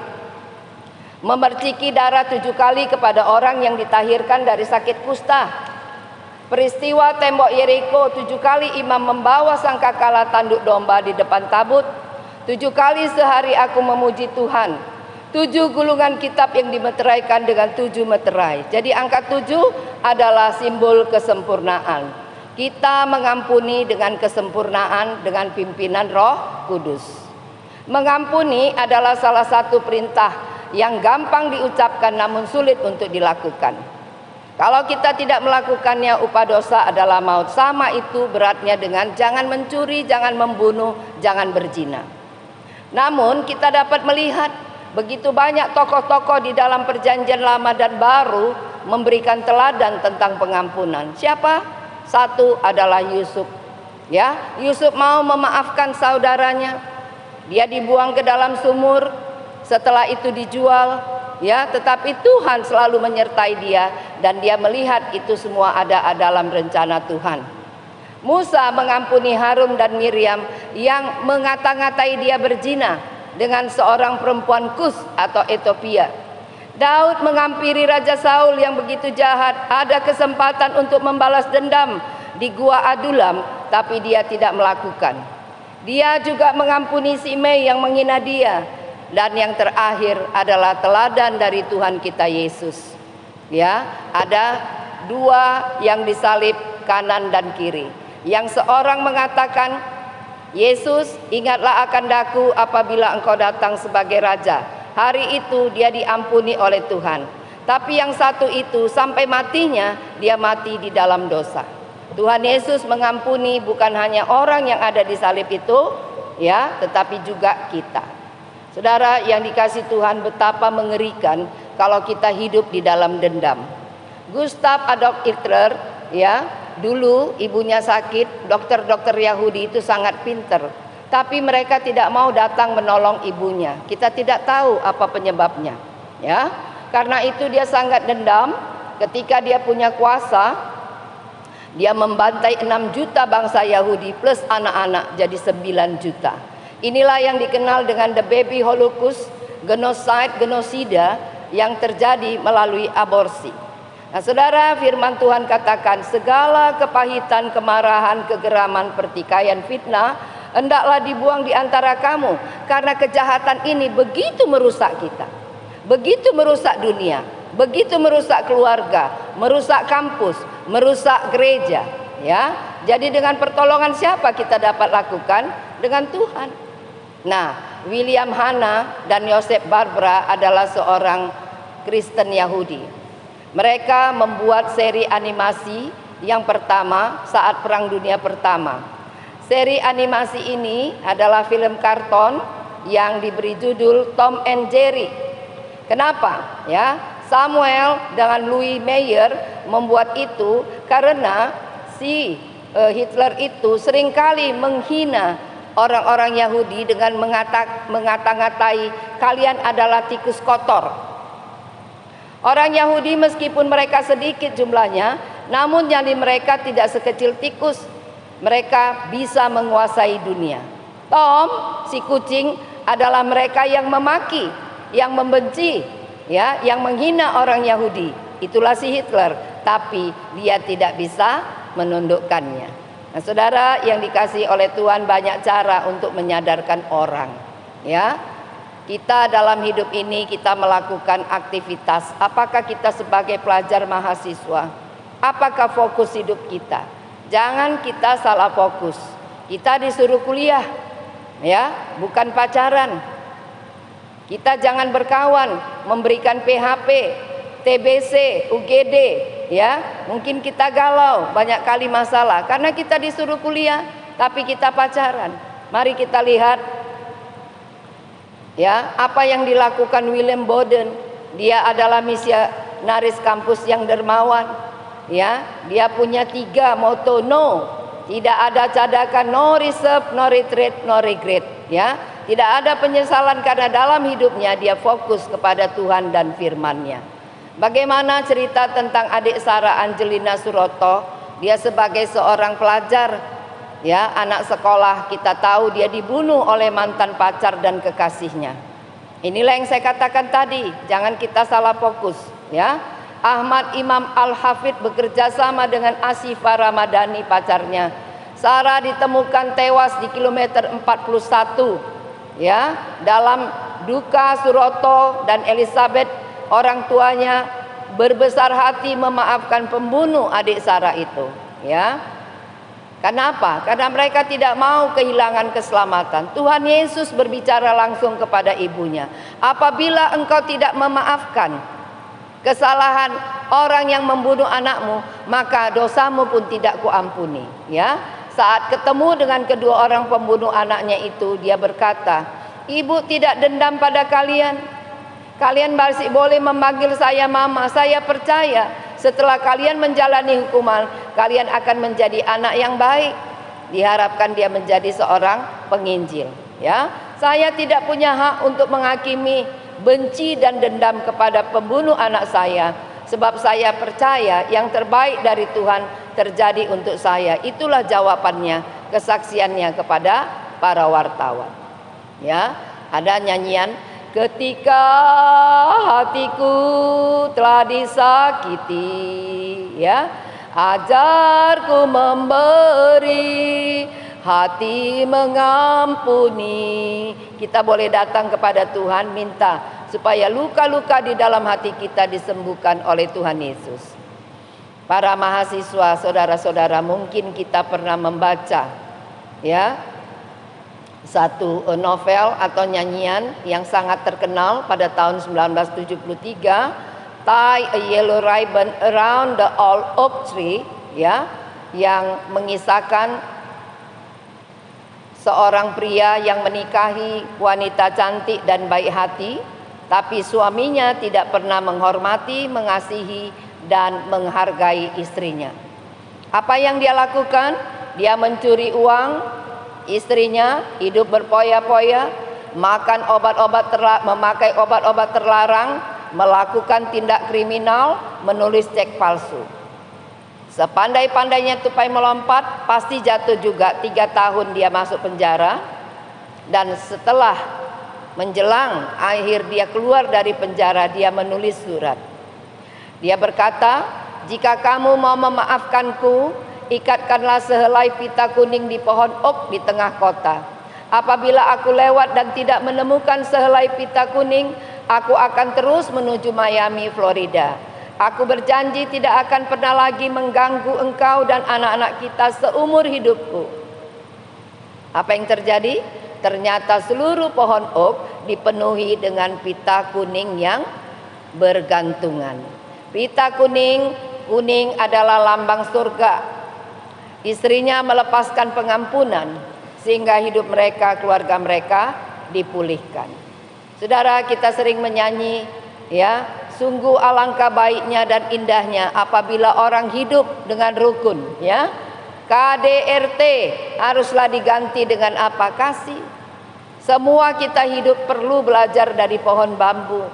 Memerciki darah 7 kali kepada orang yang ditahirkan dari sakit kusta. Peristiwa tembok Yeriko, 7 kali imam membawa sangkakala tanduk domba di depan tabut. 7 kali sehari aku memuji Tuhan. 7 gulungan kitab yang dimeteraikan dengan 7 meterai. Jadi angka 7 adalah simbol kesempurnaan. Kita mengampuni dengan kesempurnaan dengan pimpinan Roh Kudus. Mengampuni adalah salah satu perintah yang gampang diucapkan namun sulit untuk dilakukan. Kalau kita tidak melakukannya, upah dosa adalah maut. Sama itu beratnya dengan jangan mencuri, jangan membunuh, jangan berzina. Namun kita dapat melihat begitu banyak tokoh-tokoh di dalam perjanjian lama dan baru memberikan teladan tentang pengampunan. Siapa? Satu adalah Yusuf. Ya, Yusuf mau memaafkan saudaranya. Dia dibuang ke dalam sumur, setelah itu dijual, ya, tetapi Tuhan selalu menyertai dia dan dia melihat itu semua ada dalam rencana Tuhan. Musa mengampuni Harun dan Miriam yang mengata-ngatai dia berzina dengan seorang perempuan Kus atau Ethiopia. Daud menghampiri Raja Saul yang begitu jahat, ada kesempatan untuk membalas dendam di Gua Adulam, tapi dia tidak melakukan. Dia juga mengampuni Simei yang menghina dia. Dan yang terakhir adalah teladan dari Tuhan kita Yesus. Ya, ada dua yang disalib kanan dan kiri. Yang seorang mengatakan, Yesus, ingatlah akan daku apabila engkau datang sebagai raja. Hari itu dia diampuni oleh Tuhan. Tapi yang satu itu sampai matinya dia mati di dalam dosa. Tuhan Yesus mengampuni bukan hanya orang yang ada di salib itu, ya, tetapi juga kita. Saudara yang dikasihi Tuhan, betapa mengerikan kalau kita hidup di dalam dendam. Gustav Adolf Hitler, ya, dulu ibunya sakit, dokter-dokter Yahudi itu sangat pinter, tapi mereka tidak mau datang menolong ibunya. Kita tidak tahu apa penyebabnya, ya. Karena itu dia sangat dendam. Ketika dia punya kuasa, dia membantai 6 juta bangsa Yahudi plus anak-anak, jadi 9 juta. Inilah yang dikenal dengan the baby holocaust, genosida yang terjadi melalui aborsi. Nah, saudara, firman Tuhan katakan, segala kepahitan, kemarahan, kegeraman, pertikaian, fitnah, hendaklah dibuang di antara kamu, karena kejahatan ini begitu merusak kita, begitu merusak dunia, begitu merusak keluarga, merusak kampus, merusak gereja. Ya, jadi dengan pertolongan siapa kita dapat lakukan? Dengan Tuhan. Nah, William Hanna dan Joseph Barbara adalah seorang Kristen Yahudi. Mereka membuat seri animasi yang pertama saat Perang Dunia Pertama. Seri animasi ini adalah film karton yang diberi judul Tom and Jerry. Kenapa? Ya, Samuel dengan Louis Mayer membuat itu karena si Hitler itu seringkali menghina orang-orang Yahudi dengan mengata-ngatai kalian adalah tikus kotor. Orang Yahudi meskipun mereka sedikit jumlahnya, namun nyali mereka tidak sekecil tikus. Mereka bisa menguasai dunia. Tom, si kucing, adalah mereka yang memaki, yang membenci, ya, yang menghina orang Yahudi. Itulah si Hitler, tapi dia tidak bisa menundukkannya. Nah, saudara yang dikasihi oleh Tuhan, banyak cara untuk menyadarkan orang, ya. Kita dalam hidup ini kita melakukan aktivitas. Apakah kita sebagai pelajar mahasiswa? Apakah fokus hidup kita? Jangan kita salah fokus. Kita disuruh kuliah, ya, bukan pacaran. Kita jangan berkawan, memberikan PHP, TBC, UGD, ya. Mungkin kita galau, banyak kali masalah karena kita disuruh kuliah tapi kita pacaran. Mari kita lihat, ya, apa yang dilakukan William Bowden. Dia adalah misionaris kampus yang dermawan, ya. Dia punya 3 moto, no, tidak ada cadakan, no reserve, no retreat, no regret, ya. Tidak ada penyesalan karena dalam hidupnya dia fokus kepada Tuhan dan firman-Nya. Bagaimana cerita tentang adik Sarah Angelina Suroto? Dia sebagai seorang pelajar, ya, anak sekolah, kita tahu dia dibunuh oleh mantan pacar dan kekasihnya. Inilah yang saya katakan tadi, jangan kita salah fokus, ya. Ahmad Imam Al-Hafidh bekerja sama dengan Asifah Ramadhani, pacarnya. Sarah ditemukan tewas di kilometer 41, ya. Dalam duka, Suroto dan Elizabeth, orang tuanya berbesar hati memaafkan pembunuh adik Sarah itu, ya. Kenapa? Karena mereka tidak mau kehilangan keselamatan. Tuhan Yesus berbicara langsung kepada ibunya. Apabila engkau tidak memaafkan kesalahan orang yang membunuh anakmu, maka dosamu pun tidak kuampuni, ya. Saat ketemu dengan kedua orang pembunuh anaknya itu, dia berkata, ibu tidak dendam pada kalian. Kalian masih boleh memanggil saya mama. Saya percaya setelah kalian menjalani hukuman, kalian akan menjadi anak yang baik. Diharapkan dia menjadi seorang penginjil, ya. Saya tidak punya hak untuk menghakimi benci dan dendam kepada pembunuh anak saya, sebab saya percaya yang terbaik dari Tuhan terjadi untuk saya. Itulah jawabannya, kesaksiannya kepada para wartawan, ya. Ada nyanyian, ketika hatiku telah disakiti, ya, ajarku memberi, hati mengampuni. Kita boleh datang kepada Tuhan minta supaya luka-luka di dalam hati kita disembuhkan oleh Tuhan Yesus. Para mahasiswa, saudara-saudara, mungkin kita pernah membaca, ya, satu novel atau nyanyian yang sangat terkenal pada tahun 1973, Tie a Yellow Ribbon Around the Old Oak Tree, ya, yang mengisahkan seorang pria yang menikahi wanita cantik dan baik hati, tapi suaminya tidak pernah menghormati, mengasihi, dan menghargai istrinya. Apa yang dia lakukan? Dia mencuri uang istrinya, hidup berpoya-poya, memakai obat-obat terlarang, melakukan tindak kriminal, menulis cek palsu. Sepandai-pandainya tupai melompat, pasti jatuh juga. 3 tahun dia masuk penjara. Dan setelah menjelang akhir dia keluar dari penjara, dia menulis surat. Dia berkata, jika kamu mau memaafkanku, ikatkanlah sehelai pita kuning di pohon oak di tengah kota. Apabila aku lewat dan tidak menemukan sehelai pita kuning, aku akan terus menuju Miami, Florida. Aku berjanji tidak akan pernah lagi mengganggu engkau dan anak-anak kita seumur hidupku. Apa yang terjadi? Ternyata seluruh pohon oak dipenuhi dengan pita kuning yang bergantungan. Pita kuning adalah lambang surga. Istrinya melepaskan pengampunan sehingga hidup mereka, keluarga mereka dipulihkan. Saudara, kita sering menyanyi, ya, sungguh alangkah baiknya dan indahnya apabila orang hidup dengan rukun, ya. KDRT haruslah diganti dengan apa? Kasih. Semua kita hidup perlu belajar dari pohon bambu.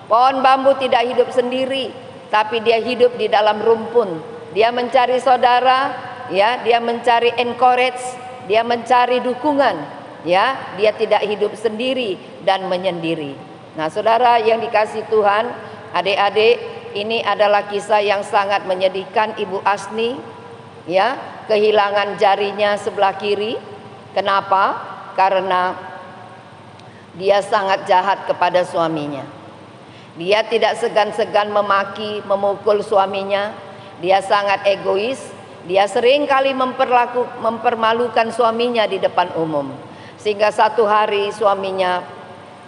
Pohon bambu tidak hidup sendiri, tapi dia hidup di dalam rumpun. Dia mencari saudara, ya, dia mencari encourage, dia mencari dukungan, ya, dia tidak hidup sendiri dan menyendiri. Nah, saudara yang dikasihi Tuhan, adik-adik, ini adalah kisah yang sangat menyedihkan Ibu Asni, ya, kehilangan jarinya sebelah kiri. Kenapa? Karena dia sangat jahat kepada suaminya. Dia tidak segan-segan memaki, memukul suaminya. Dia sangat egois. Dia sering kali mempermalukan suaminya di depan umum. Sehingga satu hari suaminya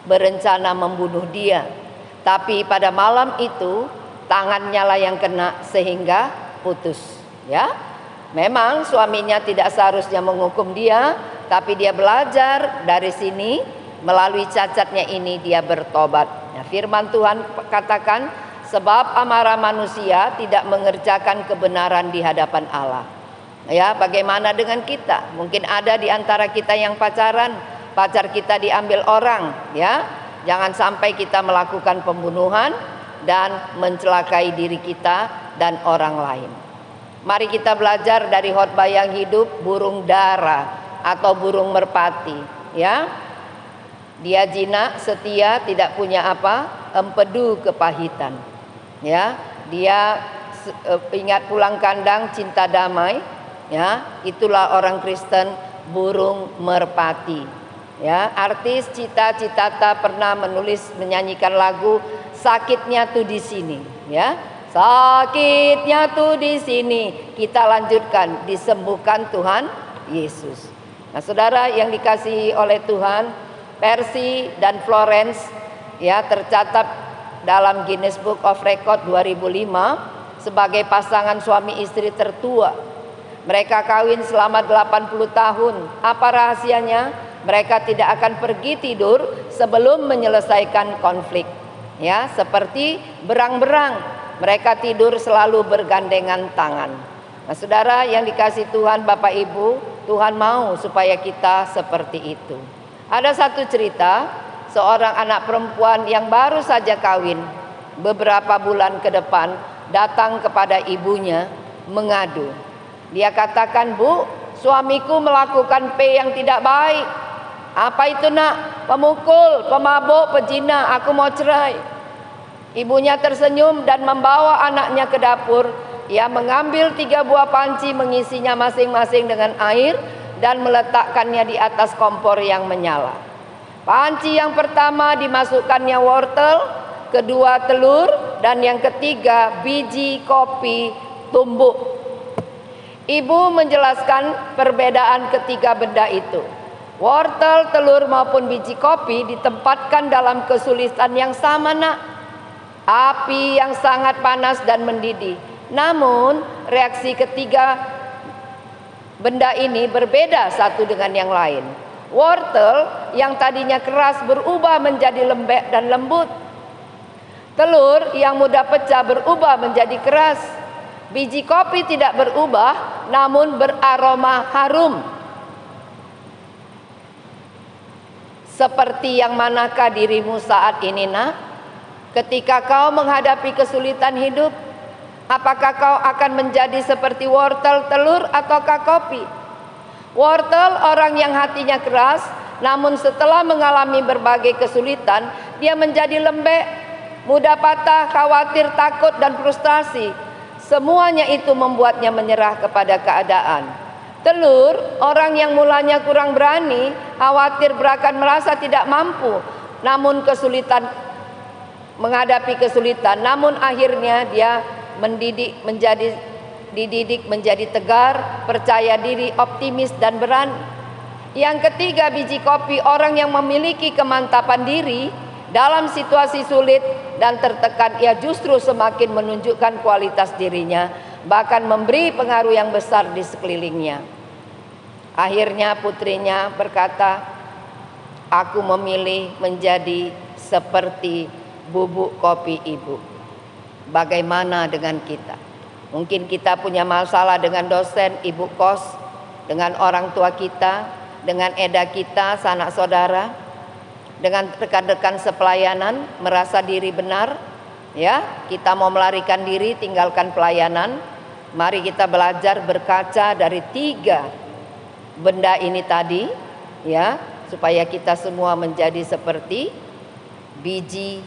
berencana membunuh dia. Tapi pada malam itu tangannya lah yang kena sehingga putus, ya. Memang suaminya tidak seharusnya menghukum dia, tapi dia belajar dari sini, melalui cacatnya ini dia bertobat. Nah, firman Tuhan katakan, sebab amarah manusia tidak mengerjakan kebenaran di hadapan Allah. Ya, bagaimana dengan kita? Mungkin ada di antara kita yang pacaran, pacar kita diambil orang, ya. Jangan sampai kita melakukan pembunuhan dan mencelakai diri kita dan orang lain. Mari kita belajar dari khotbah yang hidup, burung dara atau burung merpati, ya. Dia jinak, setia, tidak punya apa? Empedu kepahitan. Ya, dia ingat pulang kandang, cinta damai, ya. Itulah orang Kristen, burung merpati. Ya, artis Cita Citata pernah menyanyikan lagu sakitnya tuh di sini, ya. Sakitnya tuh di sini. Kita lanjutkan, disembuhkan Tuhan Yesus. Nah, saudara yang dikasihi oleh Tuhan, Percy dan Florence, ya, tercatat dalam Guinness Book of Record 2005 sebagai pasangan suami istri tertua. Mereka kawin selama 80 tahun. Apa rahasianya? Mereka tidak akan pergi tidur sebelum menyelesaikan konflik. Ya, seperti berang-berang. Mereka tidur selalu bergandengan tangan. Nah, saudara yang dikasihi Tuhan, Bapak Ibu, Tuhan mau supaya kita seperti itu. Ada satu cerita, seorang anak perempuan yang baru saja kawin, beberapa bulan ke depan datang kepada ibunya mengadu. Dia katakan, "Bu, suamiku melakukan P yang tidak baik. Apa itu nak? Pemukul, pemabuk, pezina, aku mau cerai. Ibunya tersenyum dan membawa anaknya ke dapur. Ia mengambil 3 buah panci, mengisinya masing-masing dengan air dan meletakkannya di atas kompor yang menyala. Panci yang pertama dimasukkannya wortel, kedua telur, dan yang ketiga biji kopi tumbuk. Ibu menjelaskan perbedaan ketiga benda itu. Wortel, telur maupun biji kopi ditempatkan dalam kesulitan yang sama nak. Api yang sangat panas dan mendidih. Namun reaksi ketiga benda ini berbeda satu dengan yang lain. Wortel yang tadinya keras berubah menjadi lembek dan lembut. Telur yang mudah pecah berubah menjadi keras. Biji kopi tidak berubah namun beraroma harum. Seperti yang manakah dirimu saat ini nak? Ketika kau menghadapi kesulitan hidup, apakah kau akan menjadi seperti wortel, telur, ataukah kopi? Wortel orang yang hatinya keras, namun setelah mengalami berbagai kesulitan, dia menjadi lembek, mudah patah, khawatir, takut, dan frustasi. Semuanya itu membuatnya menyerah kepada keadaan. Telur, orang yang mulanya kurang berani, khawatir, bahkan merasa tidak mampu, namun menghadapi kesulitan, namun akhirnya dia dididik menjadi tegar, percaya diri, optimis, dan berani. Yang ketiga, biji kopi, orang yang memiliki kemantapan diri dalam situasi sulit dan tertekan, ia justru semakin menunjukkan kualitas dirinya, bahkan memberi pengaruh yang besar di sekelilingnya. Akhirnya putrinya berkata, aku memilih menjadi seperti bubuk kopi ibu. Bagaimana dengan kita? Mungkin kita punya masalah dengan dosen, ibu kos, dengan orang tua kita, dengan eda kita, sanak saudara, dengan rekan-rekan sepelayanan, merasa diri benar, ya, kita mau melarikan diri, tinggalkan pelayanan. Mari kita belajar berkaca dari 3 benda ini tadi, ya, supaya kita semua menjadi seperti biji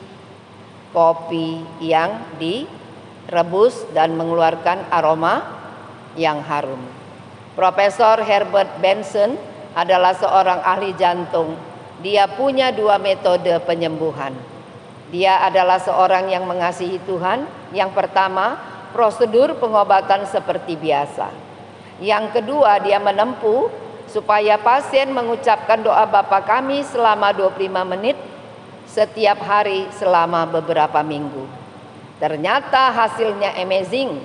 kopi yang direbus dan mengeluarkan aroma yang harum. Profesor Herbert Benson adalah seorang ahli jantung. Dia punya 2 metode penyembuhan. Dia adalah seorang yang mengasihi Tuhan. Yang pertama, prosedur pengobatan seperti biasa. Yang kedua, dia menempuh supaya pasien mengucapkan doa Bapa Kami selama 25 menit setiap hari selama beberapa minggu. Ternyata hasilnya amazing.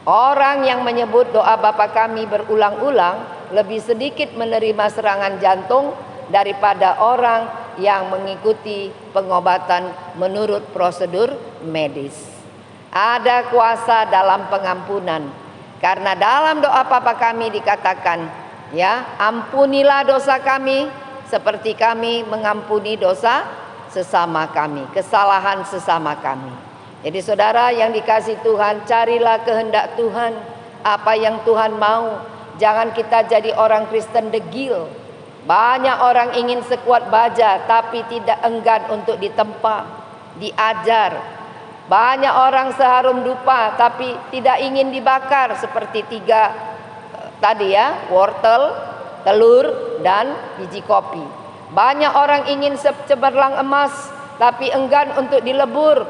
Orang yang menyebut doa Bapa Kami berulang-ulang lebih sedikit menerima serangan jantung daripada orang yang mengikuti pengobatan menurut prosedur medis. Ada kuasa dalam pengampunan. Karena dalam doa Bapa Kami dikatakan, ya, ampunilah dosa kami seperti kami mengampuni dosa sesama kami, kesalahan sesama kami. Jadi saudara yang dikasihi Tuhan, carilah kehendak Tuhan, apa yang Tuhan mau. Jangan kita jadi orang Kristen degil. Banyak orang ingin sekuat baja tapi tidak enggan untuk ditempa, diajar. Banyak orang seharum dupa tapi tidak ingin dibakar, seperti 3 tadi, ya, wortel, telur, dan biji kopi. Banyak orang ingin secemerlang emas tapi enggan untuk dilebur.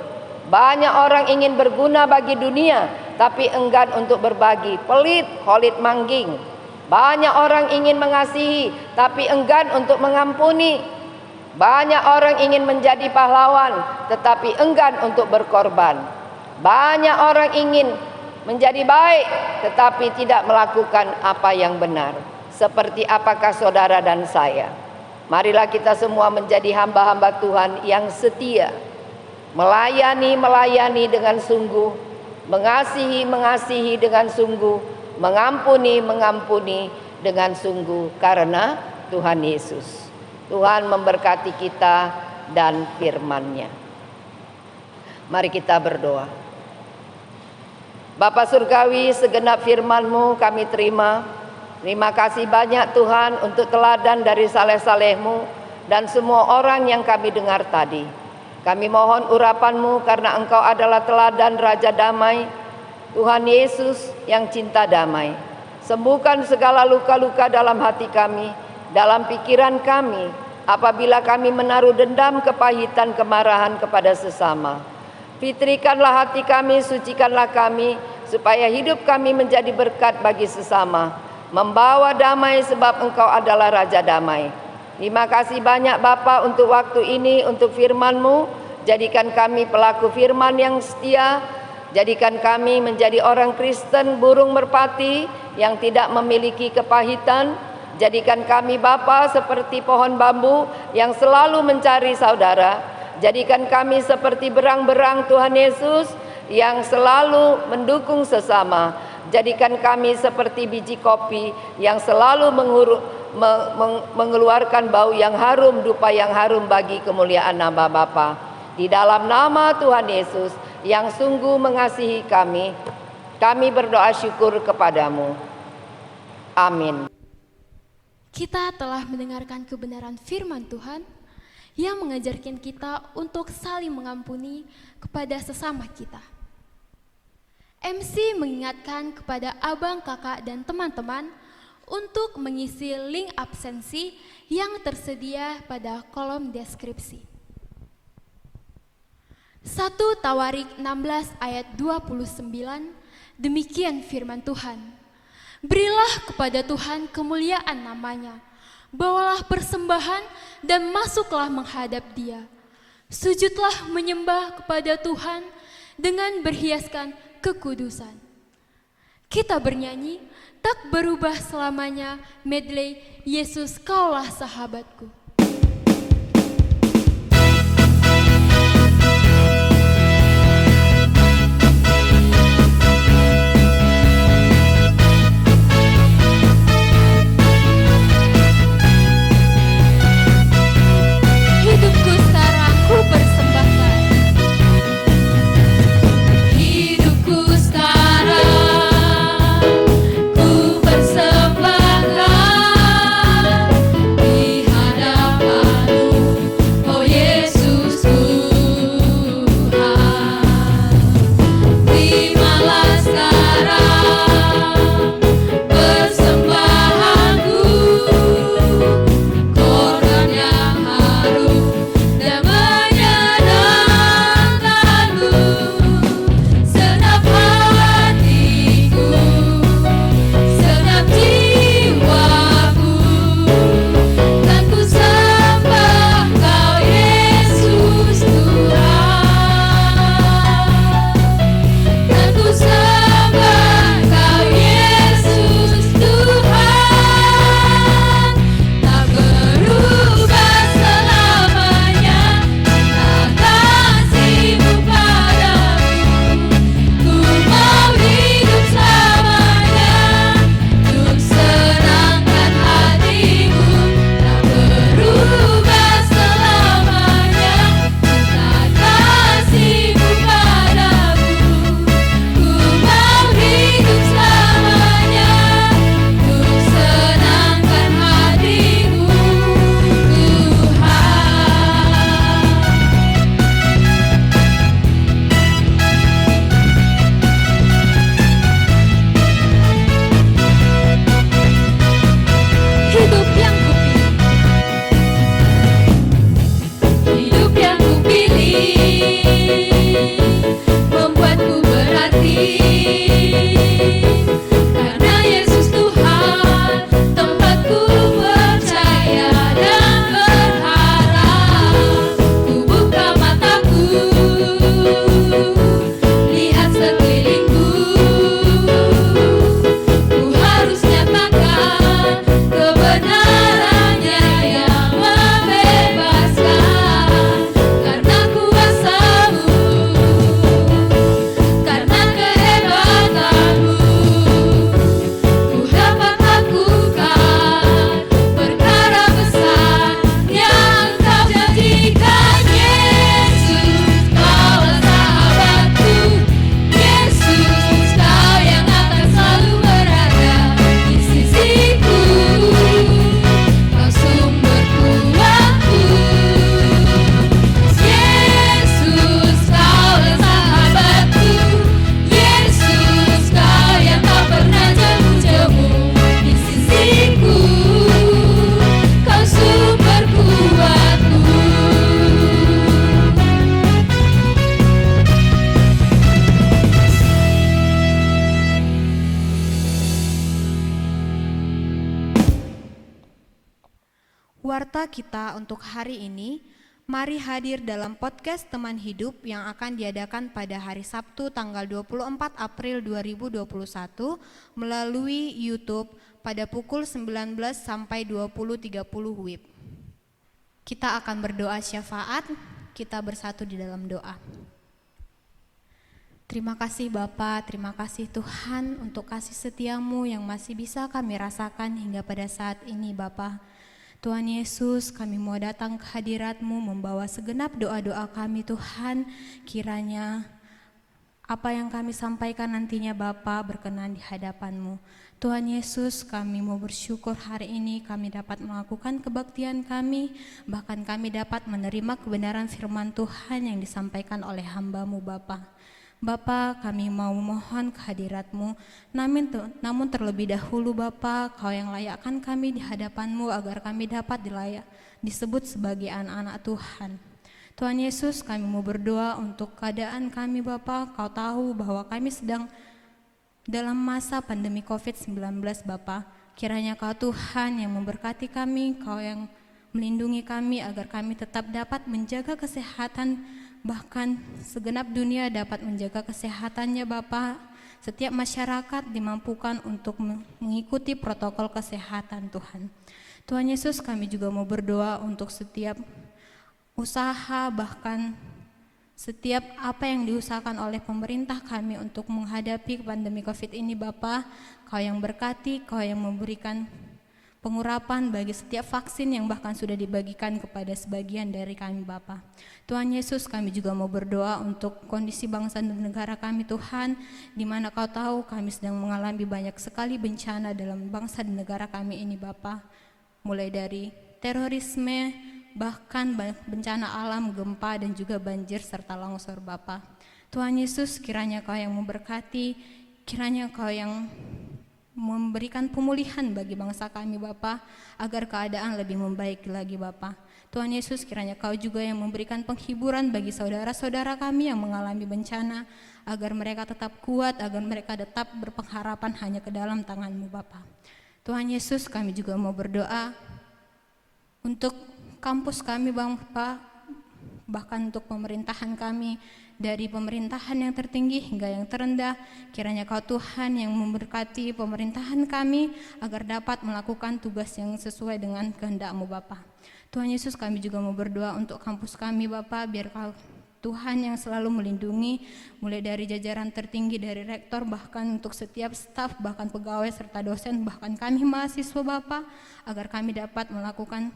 Banyak orang ingin berguna bagi dunia tapi enggan untuk berbagi, pelit, kholit mangging. Banyak orang ingin mengasihi tapi enggan untuk mengampuni. Banyak orang ingin menjadi pahlawan tetapi enggan untuk berkorban. Banyak orang ingin menjadi baik tetapi tidak melakukan apa yang benar. Seperti apakah saudara dan saya? Marilah kita semua menjadi hamba-hamba Tuhan yang setia, melayani dengan sungguh, mengasihi dengan sungguh, mengampuni dengan sungguh karena Tuhan Yesus. Tuhan memberkati kita dan firman-Nya. Mari kita berdoa. Bapa Surgawi, segenap firman-Mu kami terima. Terima kasih banyak Tuhan untuk teladan dari saleh-salehmu dan semua orang yang kami dengar tadi. Kami mohon urapan-Mu karena Engkau adalah teladan Raja Damai, Tuhan Yesus yang cinta damai. Sembuhkan segala luka-luka dalam hati kami, dalam pikiran kami, apabila kami menaruh dendam, kepahitan, kemarahan kepada sesama. Fitrikanlah hati kami, sucikanlah kami, supaya hidup kami menjadi berkat bagi sesama. Membawa damai sebab Engkau adalah Raja Damai. Terima kasih banyak Bapa untuk waktu ini, untuk firman-Mu. Jadikan kami pelaku firman yang setia. Jadikan kami menjadi orang Kristen burung merpati yang tidak memiliki kepahitan. Jadikan kami Bapa seperti pohon bambu yang selalu mencari saudara. Jadikan kami seperti berang-berang Tuhan Yesus yang selalu mendukung sesama. Jadikan kami seperti biji kopi yang selalu mengeluarkan bau yang harum, dupa yang harum bagi kemuliaan nama Bapa. Di dalam nama Tuhan Yesus yang sungguh mengasihi kami, kami berdoa syukur kepadamu. Amin. Kita telah mendengarkan kebenaran firman Tuhan yang mengajarkan kita untuk saling mengampuni kepada sesama kita. MC mengingatkan kepada abang, kakak, dan teman-teman untuk mengisi link absensi yang tersedia pada kolom deskripsi. 1 Tawarik 16 ayat 29, demikian firman Tuhan. Berilah kepada Tuhan kemuliaan namanya, bawalah persembahan dan masuklah menghadap Dia. Sujudlah menyembah kepada Tuhan dengan berhiaskan kekudusan. Kita bernyanyi, tak berubah selamanya, medley Yesus Kaulah Sahabatku. Hidupku sekarang ku persembahkan. Hidupku sekarang ku persembahkan di hadapan kata kita untuk hari ini, mari hadir dalam podcast Teman Hidup yang akan diadakan pada hari Sabtu tanggal 24 April 2021 melalui YouTube pada pukul 19 sampai 20.30 WIB. Kita akan berdoa syafaat, kita bersatu di dalam doa. Terima kasih Bapa, terima kasih Tuhan untuk kasih setiamu yang masih bisa kami rasakan hingga pada saat ini Bapa. Tuhan Yesus, kami mau datang ke hadirat-Mu membawa segenap doa-doa kami Tuhan. Kiranya apa yang kami sampaikan nantinya Bapa berkenan di hadapan-Mu. Tuhan Yesus, kami mau bersyukur hari ini kami dapat melakukan kebaktian kami, bahkan kami dapat menerima kebenaran firman Tuhan yang disampaikan oleh hamba-Mu Bapa. Bapa, kami mau memohon kehadirat-Mu, namun terlebih dahulu Bapa, Kau yang layakkan kami di hadapan-Mu agar kami dapat disebut sebagai anak-anak Tuhan. Tuhan Yesus, kami mau berdoa untuk keadaan kami Bapa. Kau tahu bahwa kami sedang dalam masa pandemi COVID-19 Bapa. Kiranya Kau Tuhan yang memberkati kami, Kau yang melindungi kami agar kami tetap dapat menjaga kesehatan, bahkan segenap dunia dapat menjaga kesehatannya Bapa. Setiap masyarakat dimampukan untuk mengikuti protokol kesehatan Tuhan. Tuhan Yesus, kami juga mau berdoa untuk setiap usaha, bahkan setiap apa yang diusahakan oleh pemerintah kami untuk menghadapi pandemi COVID ini Bapa. Kau yang berkati, Kau yang memberikan pengurapan bagi setiap vaksin yang bahkan sudah dibagikan kepada sebagian dari kami Bapa. Tuhan Yesus, kami juga mau berdoa untuk kondisi bangsa dan negara kami Tuhan, di mana Kau tahu kami sedang mengalami banyak sekali bencana dalam bangsa dan negara kami ini Bapa. Mulai dari terorisme, bahkan bencana alam, gempa dan juga banjir serta longsor Bapa. Tuhan Yesus, kiranya Kau yang memberkati, kiranya Kau yang memberikan pemulihan bagi bangsa kami Bapa, agar keadaan lebih membaik lagi Bapa. Tuhan Yesus, kiranya Kau juga yang memberikan penghiburan bagi saudara-saudara kami yang mengalami bencana, agar mereka tetap kuat, agar mereka tetap berpengharapan hanya ke dalam tangan-Mu Bapa. Tuhan Yesus, kami juga mau berdoa untuk kampus kami Bapa, bahkan untuk pemerintahan kami, dari pemerintahan yang tertinggi hingga yang terendah. Kiranya Kau Tuhan yang memberkati pemerintahan kami agar dapat melakukan tugas yang sesuai dengan kehendak-Mu Bapa. Tuhan Yesus, kami juga mau berdoa untuk kampus kami Bapa, biar Kau Tuhan yang selalu melindungi, mulai dari jajaran tertinggi, dari rektor, bahkan untuk setiap staf, bahkan pegawai serta dosen, bahkan kami mahasiswa Bapa, agar kami dapat melakukan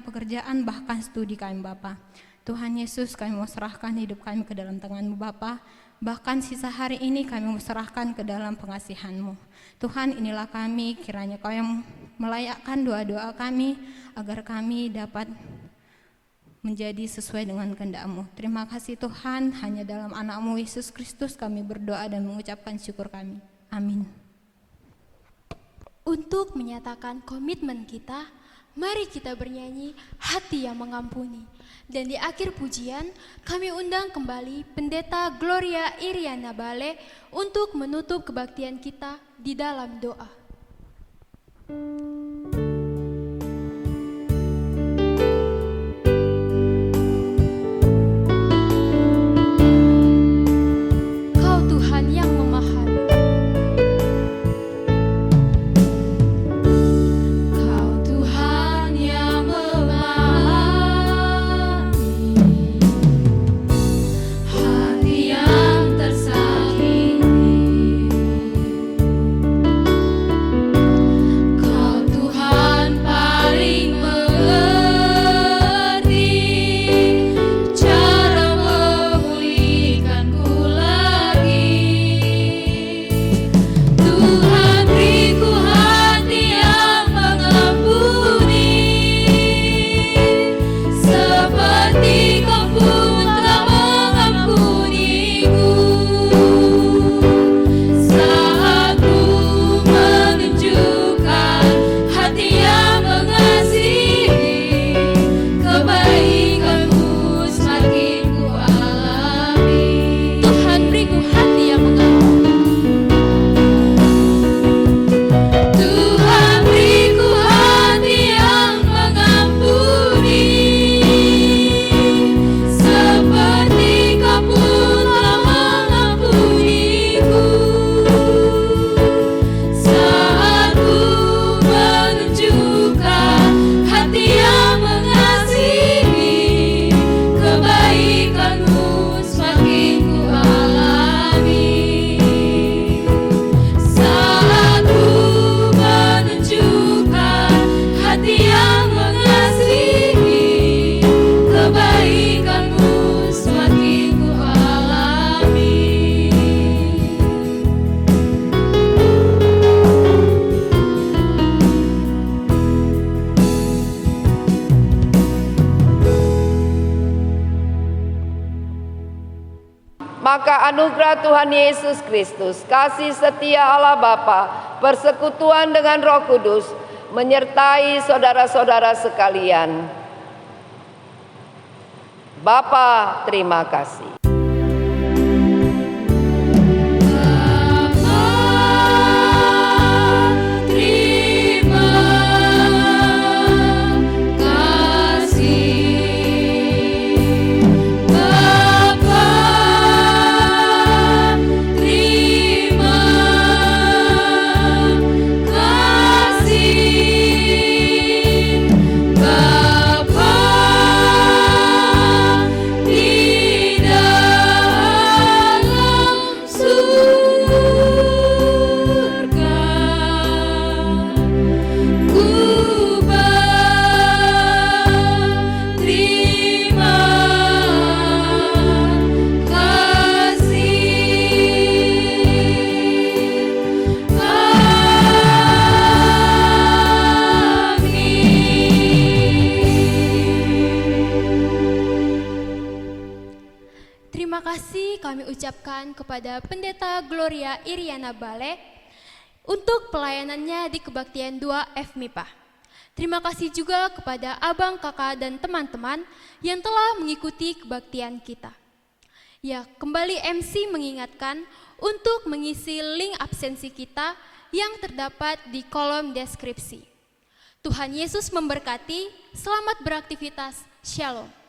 pekerjaan bahkan studi kami Bapa. Tuhan Yesus, kami mau serahkan hidup kami ke dalam tangan-Mu Bapa. Bahkan sisa hari ini kami mau serahkan ke dalam pengasihan-Mu. Tuhan, inilah kami, kiranya Kau yang melayakkan doa-doa kami agar kami dapat menjadi sesuai dengan kehendak-Mu. Terima kasih Tuhan, hanya dalam anak-Mu Yesus Kristus kami berdoa dan mengucapkan syukur kami. Amin. Untuk menyatakan komitmen kita, mari kita bernyanyi Hati yang Mengampuni. Dan di akhir pujian, kami undang kembali Pendeta Gloria Iriana Bale untuk menutup kebaktian kita di dalam doa. Kau Tuhan yang memahami. Kau maka anugerah Tuhan Yesus Kristus, kasih setia Allah Bapa, persekutuan dengan Roh Kudus, menyertai saudara-saudara sekalian. Bapa, terima kasih. Terima kasih kami ucapkan kepada Pendeta Gloria Iriana Bale untuk pelayanannya di Kebaktian 2 FMIPA. Terima kasih juga kepada abang, kakak, dan teman-teman yang telah mengikuti kebaktian kita. Ya, kembali MC mengingatkan untuk mengisi link absensi kita yang terdapat di kolom deskripsi. Tuhan Yesus memberkati, selamat beraktivitas, Shalom.